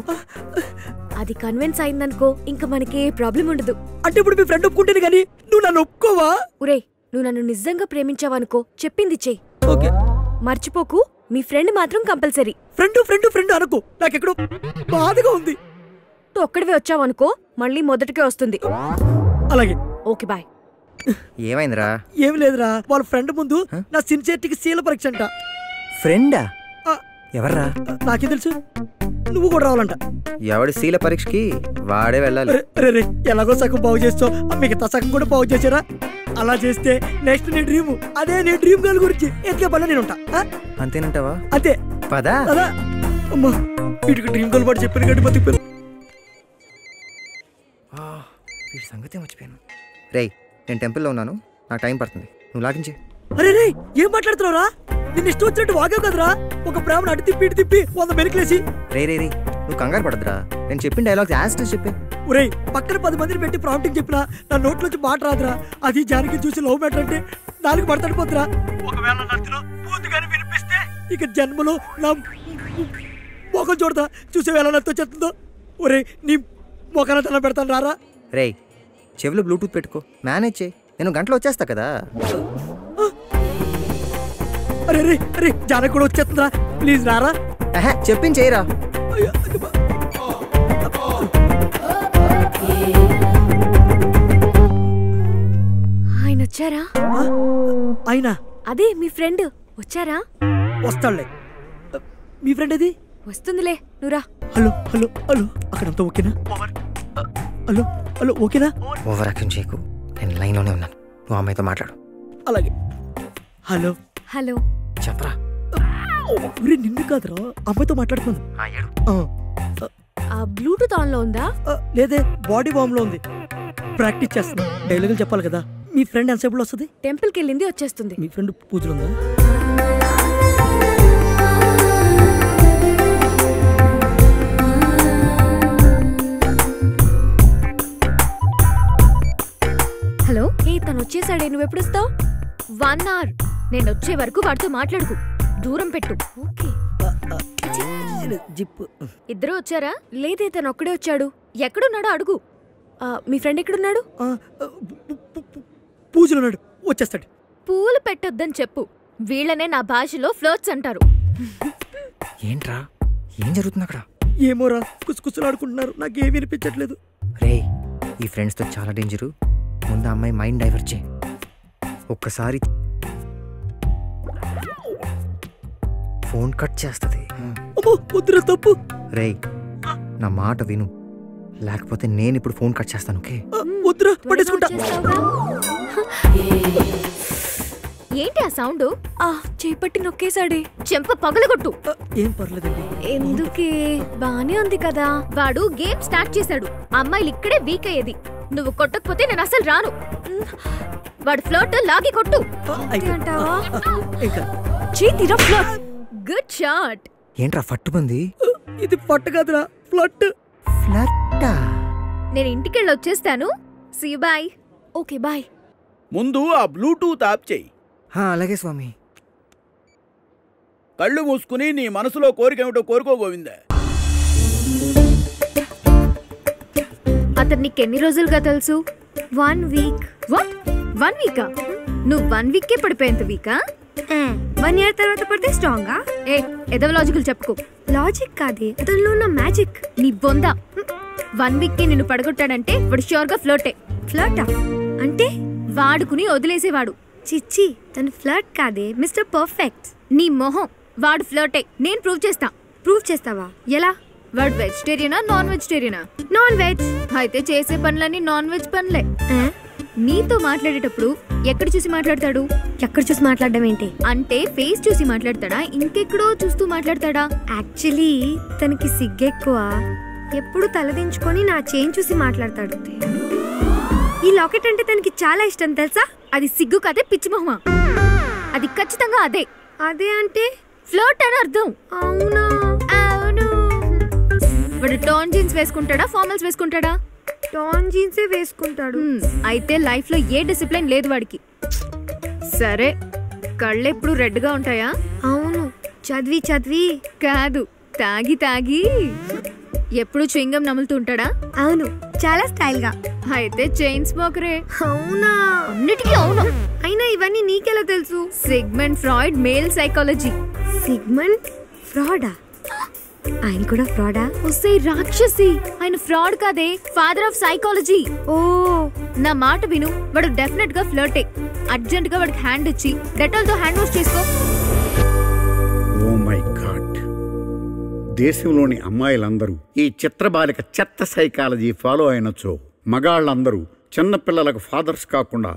అది కన్విన్స్ అయిందనుకో, ఇంకా మనకి ఏ ప్రాబ్లం ఉండదు. అంటే ఇప్పుడు మీ ఫ్రెండ్ ఒప్పుకుంటేనే కానీ నువ్వు నన్ను ఒప్పుకోవా? ఒరే, నువ్వు నన్ను నిజంగా ప్రేమించావనుకో, చెప్పింది చెయ్యి. ఓకే, మర్చిపోకు. మీ ఫ్రెండ్ మాత్రం కంపల్సరీ. ఫ్రెండ్ ఫ్రెండ్ ఫ్రెండ్ అనుకో, నాకెక్కడో బాధగా ఉంది. నువ్వు ఒక్కడివే వచ్చావనుకో, మళ్ళీ మొదటికే వస్తుంది. అలాగే, ఓకే బాయ్. ఏమైందిరా? ఏం లేదురా, వాళ్ళ ఫ్రెండ్ ముందు నా సిన్సియరిటీకి శీల పరీక్ష అంట. ఫ్రెండా? ఎవర్రా? నాకే తెలుసు, నువ్వు కూడా రావాలంట. ఎవడి శీల పరీక్షకి వాడే వెళ్ళాలి. రే ఎలాగో సగం బాగు చేస్తావు, మిగతా సగం కూడా బాగు చేసారా? అలా చేస్తే నెక్స్ట్ నీ డ్రీమ్, అదే నీ డ్రీమ్ గర్ల్ గురించి ఎత్తుకే పనులు నేను ఉంటా. అంతేనంటావా? అంతే పదా. అమ్మా, వీటికి డ్రీమ్ గర్ల్ పాటు చెప్పిన గట్టి బతికిపోయాను. వీటి సంగతి మర్చిపోయాను. రేయ్, నేను టెంపుల్లో ఉన్నాను, నాకు టైం పడుతుంది, నువ్వు లాగించే. అరే రే, ఏం మాట్లాడుతున్నావురా? నిన్ను ఇష్టం వచ్చినట్టు వాగావు కదరా, ఒక ప్రేమను అటు తిప్పి ఇటు తిప్పి 100 మెలికలేసి. రే నువ్వు కంగారు పడద్దురా, నేను చెప్పిన డైలాగ్స్ యాస్టల్ చెప్పే. ఒరేయ్, పక్కన 10 మందిని పెట్టి ప్రాంప్టింగ్ చెప్పినా నా నోట్లోంచి మాట రాదురా. అది జానకి చూసి లవ్ మ్యాటర్ అంటే 4 పడతాడిపోతురా. ఒకవేళ నన్ను పూర్తిగానే వినిపిస్తే ఇక జన్మలో నా మొఖం చూడతా. చూసేవేళ నాతో చెప్తుందో. ఒరేయ్, నీ మొఖాన తన పెడతాను రారా. రేయ్, చెవిలో బ్లూటూత్ పెట్టుకో, మేనేజ్ చేయి, నేను గంటలో వచ్చేస్తా కదా. అరే రే రే, జానకి కూడా వచ్చేస్తుందిరా, ప్లీజ్ రారా. చెప్పింది చేయరా. ఆయన వచ్చారా? ఆయన అదే మీ ఫ్రెండ్ వచ్చారా? వస్తాడులే. మీ ఫ్రెండ్ అది వస్తుందిలే, నువ్వురా. హలో హలో హలో, అక్కడంతా ఓకేనా? హలో హలో, ఓకేనా? ఓవర్ యాక్షన్ చేయకు, నేను లైన్లోనే ఉన్నాను, నువ్వు అమ్మాయితో మాట్లాడు. అలాగే. హలో హలో, చెప్పరా. నిన్ను కాదురా, అమ్మాయితో మాట్లాడుతుంది. బ్లూటూత్ ఆన్ లో ఉందా? లేదే, బాడీ వామ్ లో ఉంది. ప్రాక్టీస్ చేస్తున్నా, డైలాగులు చెప్పాలి కదా. మీ ఫ్రెండ్ ఎంతసేపులో వస్తుంది? టెంపుల్కి వెళ్ళింది, వచ్చేస్తుంది. మీ ఫ్రెండ్ పూజలు ఉందా? హలో, ఏ తను వచ్చేసాడే, నువ్వు ఎప్పుడు వస్తావు? 1 hour. నేను వచ్చే వరకు వాడితో మాట్లాడుకు, దూరం పెట్టు. ఓకే. జిప్. ఇద్దరు వచ్చారా? లేదే, తను ఒక్కడే వచ్చాడు. ఎక్కడున్నాడో అడుగు. మీ ఫ్రెండ్ ఎక్కడున్నాడు? పూజలు ఉన్నాడు, వచ్చేస్తాడు. పూలు పెట్టొద్దని చెప్పు. వీళ్ళనే నా భాషలో ఫ్లోట్స్ అంటారు. ఏంట్రా, ఏం జరుగుతుంది అక్కడ? ఏమోరా, కుసుకుసులు ఆడుకుంటున్నారు, నాకేం వినిపించట్లేదు. రే, ఈ ఫ్రెండ్స్తో చాలా డేంజరు. ముందు అమ్మాయి మైండ్ డైవర్ట్ చేయి. ఒక్కసారి ఫోన్ కట్ చేస్తుంది. తప్పు. రే, నా మాట విను, లేకపోతే నేను ఇప్పుడు ఫోన్ కట్ చేస్తాను. ఓకే? వద్దురా, పట్టేసుకుంటా. ఏంటి ఆ సౌండ్? చేపట్టి నొక్కేశాడే, చెంప పగలగొట్టు. ఏం పర్లేదండి. ఎందుకే, బానే ఉంది కదా. వాడు గేమ్ స్టార్ట్ చేశాడు, అమ్మాయిలు ఇక్కడే వీక్ అయ్యేది. నువ్వు కొట్టకపోతే నేను అసలు రాను. వాడు ఫ్లోట్ లాగి కొట్టు. Good shot. ఏంట్రా ఫట్టుమంది? ఇది పట్టు కాదురా, ఫ్లట్. ఫ్లట్టా? నేను ఇంటికెళ్ళి వచ్చేస్తాను. See you, bye. Okay bye. ముందు ఆ బ్లూటూత్ ఆఫ్ చేయి. అలాగే స్వామి. కళ్ళు మూసుకుని నీ మనసులో కోరిక ఏమిటో కోరుకో గోవిందా. అతను నీకెన్ని రోజులుగా తెలుసు? 1 week. వాట్? 1 week? నువ్వు 1 week పడిపోయేంత వీకా? 1 year తర్వాత పడితే స్ట్రాంగా? ఎదవ లాజికల్ చెప్పుకో. లాజిక్ కాదే, అతనిలో ఉన్న మ్యాజిక్. నీ బొంద 1 వీక్ కి నిన్ను పడగొట్టాడంటే వాడు ష్యూర్ గా ఫ్లర్టే. ఫ్లర్టా అంటే వాడుకుని వదిలేసేవాడు. చిచ్చి, తను ఫ్లర్ట్ కాదే, మిస్టర్ పర్ఫెక్ట్. నీ మొహం, వాడు ఫ్లర్టే. నేను ప్రూవ్ చేస్తా. ప్రూవ్ చేస్తావా? ఎలా? వాడు వెజిటేరియనా నాన్ వెజిటేరియనా? Non veg. అయితే చేసే పనులన్నీ నాన్ వెజ్ పనులే. నీతో మాట్లాడేటప్పుడు ఎక్కడ చూసి మాట్లాడతాడు? ఎక్కడ చూసి మాట్లాడడం ఏంటి? అంటే ఫేస్ చూసి మాట్లాడతాడా, ఇంకెక్కడో చూస్తూ మాట్లాడతాడా? యాక్చువల్లీ తనకి సిగ్గెక్కువ. ఎప్పుడు తలదించుకొని నా చేన్ చూసి మాట్లాడతాడు. ఈ లాకెట్ అంటే తనకి చాలా ఇష్టం తెలుసా? అది సిగ్గు కదే, పిచ్చి మొహమా. అది ఖచ్చితంగా అదే. అదే అంటే ఫ్లర్ట్ అని అర్థం. అవునా? అవును. వాడు టాన్ జీన్స్ వేసుకుంటాడా, ఫార్మల్స్ వేసుకుంటాడా? టాన్ జీన్సే వేసుకుంటాడు. అయితే లైఫ్ లో ఏ డిసిప్లిన్ లేదు వాడికి. సరే, కళ్ళు ఎప్పుడు రెడ్ గా ఉంటాయా? అవును. చదివి చదివి కాదు, తాగి తాగి. ఎప్పుడు చింగం నములుతూ ఉంటాడా? అవును, చాలా స్టైల్ గా. అయితే చైన్ స్మోకరే. అవునా? అన్నిటికీ అవును. అయినా ఇవన్నీ నీకెలా తెలుసు? Sigmund Freud male psychology. Sigmund ఫ్రాడా? ఆయన కూడా ఫ్రాడా? వస్తే రాక్షసి. ఆయన ఫ్రాడ్ కాదే, ఫాదర్ ఆఫ్ సైకాలజీ. ఓ, నా మాట విను, వాడు డెఫినెట్ గా ఫ్లర్టే. అర్జెంట్ గా వాడికి హ్యాండ్ ఇచ్చి డెటాల్ తో హ్యాండ్ వాష్ చేసుకో. ఓ మై గాడ్, దేశంలోని అమ్మాయిలందరూ ఈ చిత్రబాలిక చెత్త సైకాలజీ ఫాలో అయినచో మగాళ్ళందరూ చిన్నపిల్లలకు ఫాదర్స్ కాకుండా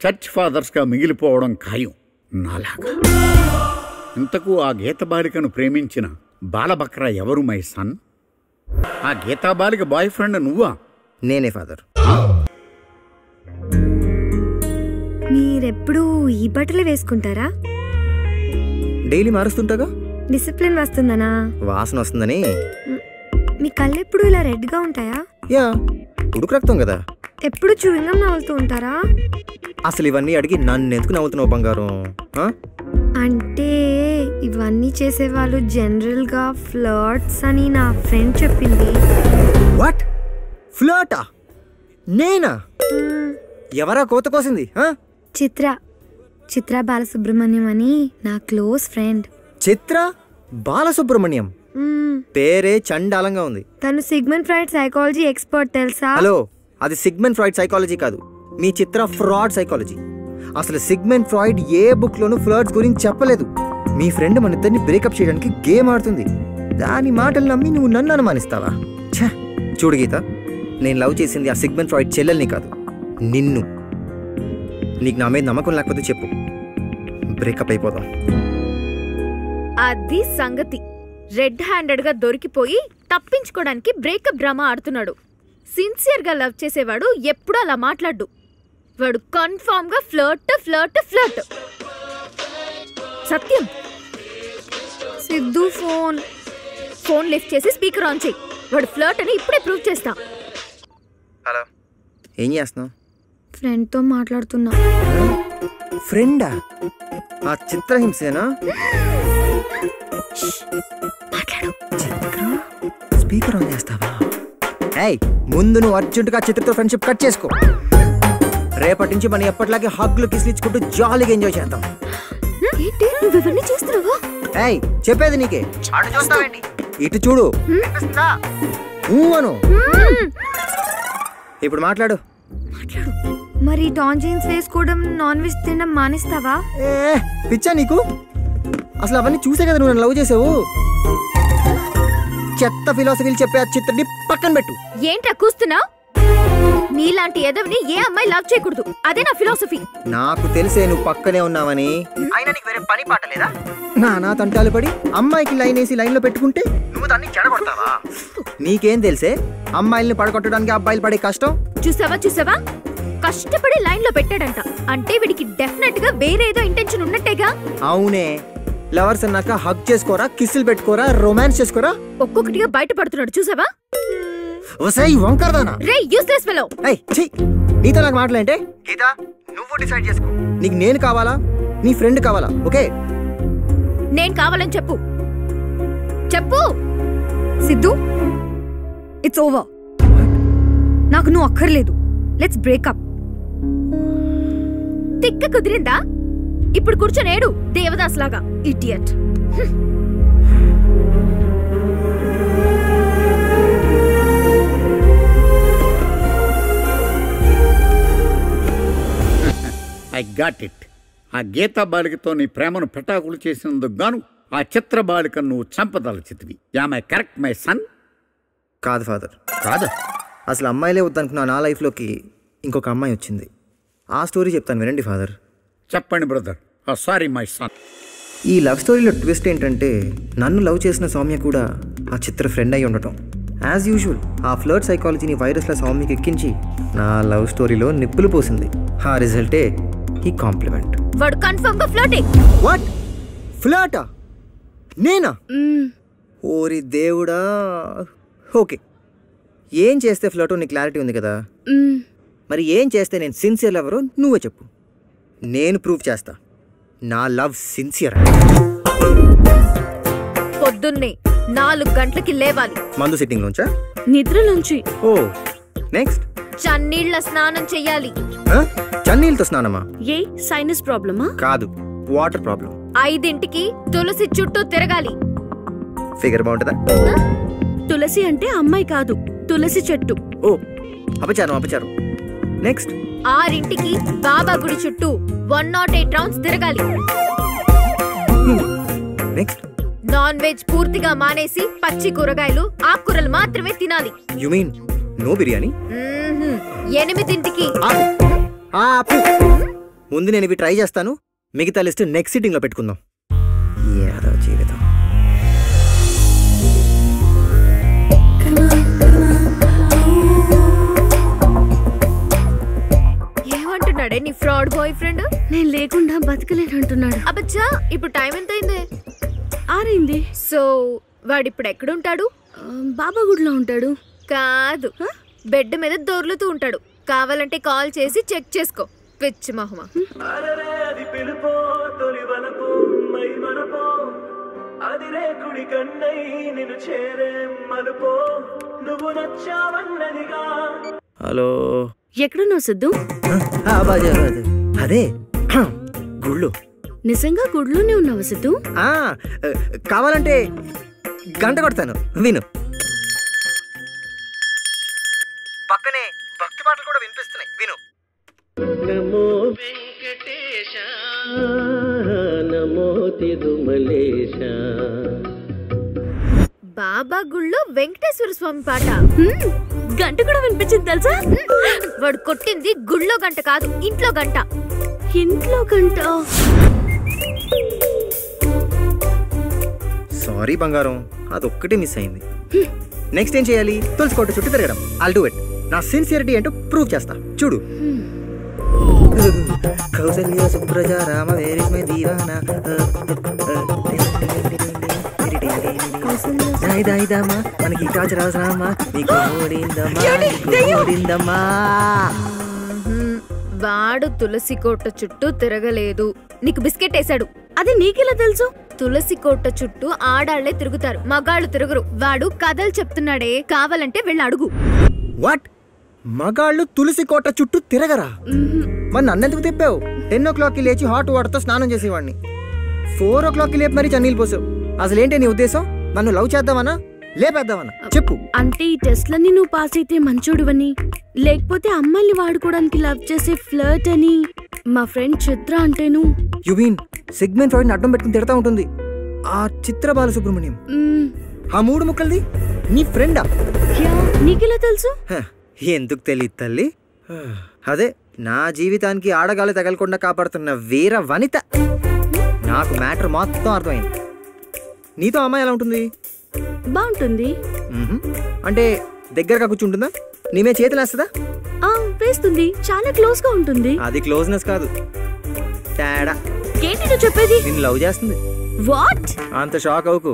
చర్చ్ ఫాదర్స్గా మిగిలిపోవడం ఖాయం. నాలాగా. ఇంతకు ఆ గీతబాలికను ప్రేమించిన బాలబక్రా ఎవరు మై సన్? ఆ గీతాబాలిక బాయ్ ఫ్రెండ్ నువ్వా? నేనే ఫాదర్. మీరెప్పుడు ఈ బట్టలు వేసుకుంటారా? డైలీ మారుస్తుంటాగా. డిసిప్లిన్ వస్తుందనా? వాసన వస్తుందని. మీ కళ్ళు ఎప్పుడు ఇలా రెడ్ గా ఉంటాయా? యా, ఉడుకు రక్తం కదా. ఎప్పుడు చూయింగం నవ్వుతూ ఉంటారా? అసలు ఇవన్నీ అడిగి నన్ను ఎందుకు నవ్వుతున్నావు బంగారం? అంటే ఇవన్నీ చేసేవాళ్ళు జనరల్ గా ఫ్లర్ట్స్ అని నా ఫ్రెండ్ చెప్పింది. వాట్? ఫ్లర్టా? నేనా? ఎవరా కోత కోసింది? చిత్ర బాలసుబ్రహ్మణ్యం అని నా క్లోజ్ ఫ్రెండ్. చిత్ర బాలసుబ్రహ్మణ్యం పేరే చండాలంగా ఉంది. తను సిగ్మండ్ ఫ్రాయిడ్ సైకాలజీ ఎక్స్పర్ట్ తెలుసా? హలో, అది సిగ్మండ్ ఫ్రాయిడ్ సైకాలజీ కాదు, మీ చిత్ర ఫ్రాడ్ సైకాలజీ. అసలు సిగ్మండ్ ఫ్రాయిడ్ ఏ బుక్ లోనూ ఫ్లర్ట్స్ గురించి చెప్పలేదు. మీ ఫ్రెండ్ మన ఇద్దరిని బ్రేకప్ చేయడానికి గేమ్ ఆడుతుంది. దాని మాటలు నమ్మి నువ్వు నన్ను అనుమానిస్తావా? చూడు గీత, నేను లవ్ చేసింది ఆ సిగ్మండ్ ఫ్రాయిడ్ చెల్లెల్ని కాదు, నిన్ను. నీకు నా మీద నమ్మకం లేకపోతే చెప్పు, బ్రేకప్ అయిపోదాం. అది సంగతి. రెడ్ హ్యాండెడ్ గా దొరికిపోయి తప్పించుకోవడానికి బ్రేకప్ డ్రామా ఆడుతున్నాడు. సిన్సియర్ గా లవ్ చేసేవాడు ఎప్పుడు అలా మాట్లాడు. వాడు కన్ఫర్మ్ గా ఫ్లర్ట్ ఫ్లర్ట్ ఫ్లర్ట్. సత్యం, సిద్ధు ఫోన్ లిఫ్ట్ చేసి స్పీకర్ ఆన్ చేయి. వాడు ఫ్లర్ట్ అని ఇప్పుడే ప్రూవ్ చేస్తా. హలో, ఏం చేస్తున్నావు? ఫ్రెండ్ తో మాట్లాడుతున్నా. ఫ్రెండా? ఆ చిత్రహింసేనా? స్పీకర్ ఆన్ చేస్తావా? ఏయ్, ముందు నువ్వు అర్జెంటుగా చిత్రతో ఫ్రెండ్షిప్ కట్ చేసుకో. రేపటి నుంచి మనం ఎప్పటిలాగే హగ్లు కిస్లు ఇచ్చుకుంటూ జాలీగా ఎంజాయ్ చేద్దాం. ఏయ్, చెప్పేది నీకే. ఇటు చూడు. ఇప్పుడు మాట్లాడు. మరి టాన్ జీన్స్ వేసుకోవడం, నాన్ వెజ్ తినడం మానేస్తావా? పిచ్చా నీకు? అసలు అవన్నీ చూసే కదా నువ్వు నన్ను లవ్ చేసావు. చెత్త ఫిలాసఫీలు చెప్పే ఆ చిత్రని పక్కన పెట్టు. ఏంట్రా కూస్తున్నావు? నీలాంటి ఎదవిని ఏ అమ్మాయి లవ్ చేయకూడదు, అదే నా ఫిలాసఫీ. నాకు తెలిసే నువ్వు పక్కనే ఉన్నావని. అయినా నీకు వేరే పని పాట లేదా? నా తంటాలు పడి అమ్మాయికి లైన్ వేసి లైన్ లో పెట్టుకుంటే నువ్వు దాన్ని చెడగొడతావా? నీకేం తెలిసే అమ్మాయిల్ని పడగొట్టడానికి అబ్బాయిలు పడే కష్టం? చూసావా, కష్టపడి లైన్ లో పెట్టాడంట. అంటే వీడికి డెఫినెట్ గా వేరే ఏదో ఇంటెన్షన్ ఉన్నట్టేగా. అవునే, లవర్స్ అన్నాక హగ్ చేసుకోరా, కిస్సులు పెట్టుకోరా, రొమాన్స్ చేసుకోరా. ఒక్కొక్కటిగా బయటపడుతున్నాడు చూసావా? నీతో నాకు మాట్లాడంటే గీత, నువ్వు డిసైడ్ చేసుకో. నీకు నేను కావాలా, నీ ఫ్రెండ్ కావాలా? ఓకే, నేను కావాలని చెప్పు. Siddhu, it's over. నాకు నువ్వు అక్కర్లేదు. Let's breakup. తిక్క కుదిరిందా? ఇప్పుడు కూర్చొనేడు దేవదాస్ లాగా. ఇడియట్. I got it. ఆ గీతా బాలికతో నీ ప్రేమను పెటాకులు చేసినందుకు గాను ఆ చిత్ర బాలికను నువ్వు చంపదలచితివి. Am I correct my son? కాదు ఫాదర్. కాదా? అసలు అమ్మాయిలే వద్దనుకున్న నా లైఫ్లోకి ఇంకొక అమ్మాయి వచ్చింది. ఆ స్టోరీ చెప్తాను వినండి ఫాదర్. చెప్పండి బ్రదర్. Sorry my son. ఈ లవ్ స్టోరీలో ట్విస్ట్ ఏంటంటే నన్ను లవ్ చేసిన సౌమ్య కూడా ఆ చిత్ర ఫ్రెండ్ అయి ఉండటం. యాజ్ యూజువల్ ఆ ఫ్లర్ట్ సైకాలజీని వైరస్ల సౌమ్యకి ఎక్కించి నా లవ్ స్టోరీలో నిప్పులు పోసింది. ఆ రిజల్టే ఈ కాంప్లిమెంట్. వాడు కన్ఫర్మ్ గా ఫ్లర్టింగ్. వాట్? ఫ్లర్టా? నేనా? ఓరి దేవుడా. ఓకే, ఏం చేస్తే ఫ్లర్టో నీ క్లారిటీ ఉంది కదా, మరి ఏం చేస్తే నేను సిన్సియర్ ఎవరో నువ్వే చెప్పు. నేను ప్రూవ్ చేస్తా నా లవ్ సిన్సియర్. పొద్దున్నే 4 గంటలకి లేవాలి. మందు సిట్టింగ్ నుంచా? నిద్రలోంచి. ఓ నెక్స్ట్ చన్నీళ్ళ స్నానం చెయ్యాలి. చన్నీళ్ళతో స్నానమా? ఏ సైనస్ ప్రాబ్లమా? కాదు, వాటర్ ప్రాబ్లం. 5ంటికి తులసి చుట్టూ తిరగాలి. ఫిగర్ బాగుంటుందా? తులసి అంటే అమ్మాయి కాదు, తులసి చెట్టు. ఓ అపచారం అపచారం. నెక్స్ట్ 6ంటికి బాబా గుడి చుట్టూ 108 రౌండ్స్ తిరగాలి. నెక్స్ట్ నాన్ వెజ్ పూర్తిగా మానేసి పచ్చి కూరగాయలు ఆకుకూరలు మాత్రమే తినాలి. You mean no biryani? 8ంటికి. ముందు నేను ఇవి ట్రై చేస్తాను, మిగతా లిస్ట్ నెక్స్ట్ సిట్టింగ్ లో పెట్టుకుందాం. ఏదో జీవితం. ఏమంటున్నాడే నీ ఫ్రాడ్ బాయ్ ఫ్రెండ్? నేను లేకుండా బతకలేనంటున్నాడు. అబ్బచ్చా, ఇప్పుడు టైం ఎంత అయింది? 6 అయింది. సో వాడిప్పుడు ఎక్కడుంటాడు? బాబా గుడిలో ఉంటాడు. కాదు, బెడ్ మీద దొర్లుతూ ఉంటాడు. కావాలంటే కాల్ చేసి చెక్ చేసుకో. పిచ్చి మహమ. హలో, ఎక్కడున్నావు సిద్ధు? అదే గుళ్ళు. నిజంగా గుడిలోనే ఉన్నావు సిద్ధు? కావాలంటే గంట కొడతాను, విను. పక్కనే భక్తి పాటలు కూడా వినిపిస్తున్నాయి, విను. నమో వెంకటేశ నమో తిరుమలేశ. బాబా గుళ్ళో వెంకటేశ్వర స్వామి పాట. గంట కూడా వినిపించింది తెలుసా? వాడు కొట్టింది గుళ్ళో గంట కాదు, ఇంట్లో గంట. ఇంట్లో గంట. సారీ బంగారం, అదొక్కటే మిస్ అయింది. నెక్స్ట్ ఏం చేయాలి? తులసి కోట చుట్టూ తిరగడం. I'll do it. నా సిన్సియరిటీ ఏంటో ప్రూవ్ చేస్తా, చూడు. కౌసల్య సుప్రజ రామ వేర్ ఇస్ మై దీవానా. మనకి కాచ రాసరామా, నీకు ఓడిందమ్మా. వాడు తులసి కోట చుట్టూ తిరగలేదు, నీకు బిస్కెట్ వేసాడు. అది నీకెలా తెలుసు? తులసి కోట చుట్టూ ఆడాళ్లే తిరుగుతారు, మగాళ్ళు తిరుగురు. వాడు కథలు చెప్తున్నాడే, కావాలంటే వెళ్ళి అడుగు. వాట్? మగాళ్ళు తులసి కోట చుట్టూ తిరగరా? మరి నన్నెందుకు తిప్పావు? 10 o'clockకి లేచి హాట్ వాటర్తో స్నానం చేసేవాడిని. 4 o'clockకి లేపి మరీ చన్నీళ్ళు పోసావు. అసలేంటి నీ ఉద్దేశం? నన్ను లవ్ చేద్దామనా లేపేద్దామనా చెప్పు. అంటే ఈ టెస్ట్లన్నీ నువ్వు పాస్ అయితే మంచోడువని, లేకపోతే అమ్మాయిని వాడుకోవడానికి లవ్ చేసే ఫ్లర్ట్ అని మా ఫ్రెండ్ చిత్ర అంటేను. యు మీన్ సెగ్మెంట్ ఫ్రాయిడ్ని అడ్డం పెట్టుకుని తిడతా ఉంటుంది ఆ చిత్ర బాలసుబ్రహ్మణ్యం? ఆ 3 ముక్కలది నీ ఫ్రెండా? నీకెలా తెలుసు? ఎందుకు తెలియదు తల్లి, అదే నా జీవితానికి ఆడగాలి తగలకుండా కాపాడుతున్న వీర వనిత. నాకు మ్యాటర్ మొత్తం అర్థమైంది. నీతో అమ్మాయి ఎలా ఉంటుంది? బాగుంటుంది. అంటే దగ్గరగా కూర్చుంటుందా? నీమే చేతులు వేస్తుందా? వేస్తుంది, చాలా క్లోజ్ గా ఉంటుంది. అది క్లోజ్నెస్ కాదు, తేడా. ఏంటి నువ్వు చెప్పేది? నిన్ను లవ్ చేస్తుంది. వాట్? అంత షాక్ అవ్వకు.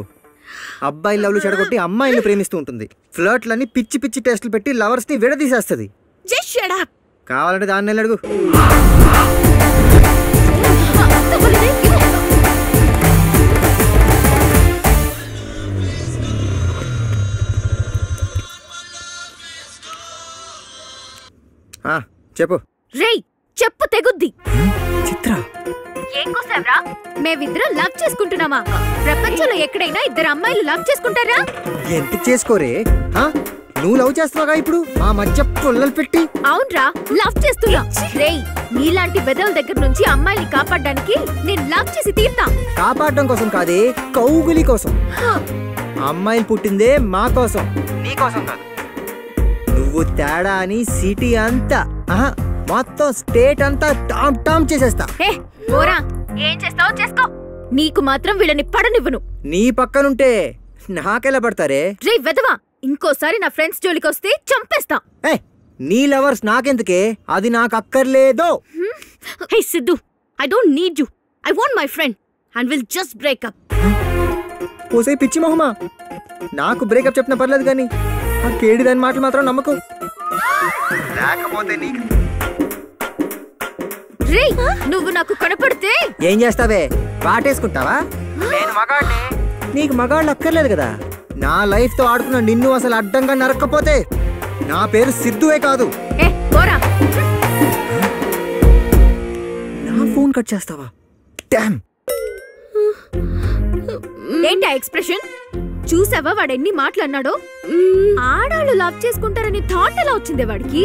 అబ్బాయి లవ్లు చెడగొట్టి అమ్మాయిని ప్రేమిస్తూ ఉంటుంది. ఫ్లర్ట్లని పిచ్చి పిచ్చి టెస్టులు పెట్టి లవర్స్ ని విడదీసేస్తుంది. Just shut up. కావాలంటే దాన్ని అడుగు. చెప్పు. రేయ్ చెప్పు తెగుద్ది. చిత్ర ఏం కోసావ్రా? మేమిద్దరం లవ్ చేసుకుంటున్నామా? ప్రపంచంలో ఎక్కడైనా 2 అమ్మాయిలు లవ్ చేసుకుంటారా? ఎందుకు చేసుకోరే? నువ్వు లవ్ చేస్తున్నావుగా ఇప్పుడు మా మధ్య పుల్లలు పెట్టి. అవునరా, లవ్ చేస్తున్నా. రేయ్ నీలాంటి బెదల దగ్గర నుంచి అమ్మాయిని కాపాడడానికి నేను లాక్ చేసి తీర్తా. కాపాడడం కోసం కాదే, కౌగులి కోసం. అమ్మాయిలు పుట్టిందే మా కోసం, నీ కోసం కాదు. నువ్వు తేడా అని సిటీ అంతా మొత్తం స్టేట్ అంతా టామ్ టామ్ చేసేస్తా. ఏం చేస్తావో చేసుకో, నీకు మాత్రం వీళ్ళని పడనివ్వను. నీ పక్కనుంటే నాకెలా పడతారే? రే వెదవా, ఇంకోసారి నా ఫ్రెండ్స్ జోలికి వస్తే చంపేస్తా. నీ లవర్స్ నాకెందుకే, అది నాకు అక్కర్లేదు. Hey Siddhu, I don't need you. I want my friend and will just break up. ఓసే పిచ్చి మొహమా, నాకు బ్రేకప్ చెప్పిన పర్లేదు కానీ ఆ కేడి దాని మాటలు మాత్రం నమ్మకు. లేకపోతే నీకు రే, నువ్వు నాకు కనపడితే ఏం చేస్తావే? వాటేసుకుంటావా? నేను మగాడిని, నీకు మగాళ్ళు అక్కర్లేదు కదా. నా లైఫ్ తో ఆడుకున్న నిన్ను అసలు అడ్డంగా నరక్కపోతే నా పేరు సిద్ధువే కాదు. నా ఫోన్ కట్ చేస్తావా? డామ్. ఏంటి ఎక్స్ప్రెషన్? చూసావా వాడు ఎన్ని మాటలు అన్నాడో? ఆడాళ్ళు లవ్ చేసుకుంటారని థాట్ ఎలా వచ్చిందే వాడికి?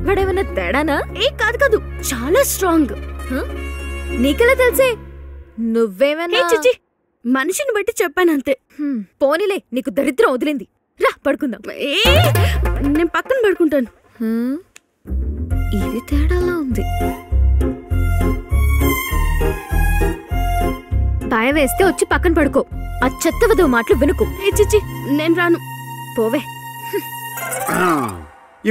వాడేమన్నా తేడానా? కాదు కాదు, చాలా స్ట్రాంగ్. నీకెలా తెలిసే? నువ్వేమన్నా మనిషిని బట్టి చెప్పానంతే. పోనీలే, నీకు దరిద్రం వదిలింది. రా పడుకుందాం. నేను పక్కన పడుకుంటాను. ఇది తేడాలా ఉంది. భయం వేస్తే వచ్చి పక్కన పడుకో. ఆ చెత్తవదో మాటలు వినుకు. చిచ్చి, నేను రాను, పోవే.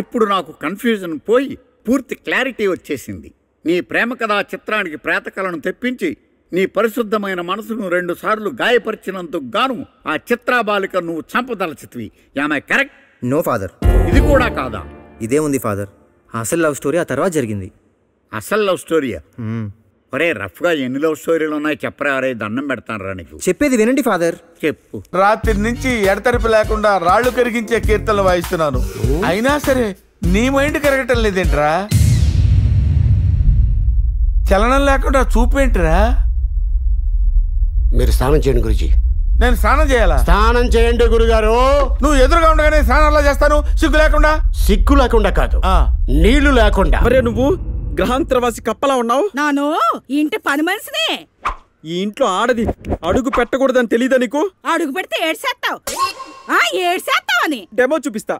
ఇప్పుడు నాకు కన్ఫ్యూజన్ పోయి పూర్తి క్లారిటీ వచ్చేసింది. నీ ప్రేమ కథా చిత్రానికి ప్రేతకలను తెప్పించి నీ పరిశుద్ధమైన మనసును 2 సార్లు గాయపరిచినందుకు గాను ఆ చిత్రాబాలిక నువ్వు చంపదలచితివి. Am I correct? No father. ఇది కూడా కాదా? ఇదే ఉంది ఫాదర్. అసలు లవ్ స్టోరీ ఆ తర్వాత జరిగింది. అసలు లవ్ స్టోరీయా? ఒరే, రఫ్ గా ఎన్ని లవ్ స్టోరీలు ఉన్నాయి చెప్పరా? అరే దండం పెడతాను రా నీకు. చెప్పేది వినండి ఫాదర్. చెప్పు. రాత్రి నుంచి ఎడతెరిపి లేకుండా రాళ్లు కరిగించే కీర్తనలు వాయిస్తున్నాను, అయినా సరే నీ మైండ్ కరగటం లేదేంట్రా? చలనం లేకుండా చూపేంటిరా? మీరు స్నానం చేయండి గురుజీ. నేను స్నానం చేయాలా? స్నానం చేయండి గురుగారు. నువ్వు ఎదురుగా ఉండగానే స్నానంలా చేస్తాను, సిగ్గు లేకుండా. సిగ్గు లేకుండా కాదు, నీళ్లు లేకుండా. అరే నువ్వు గ్రహాంతరవాసి కప్పలా ఉన్నావు. నాను ఇంటి పని మనిషినే. ఈ ఇంట్లో ఆడది అడుగు పెట్టకూడదని తెలీదా నీకు? అడుగు పెడితే ఏడ్చేస్తావు. ఏడ్చేస్తావని డెమో చూపిస్తా.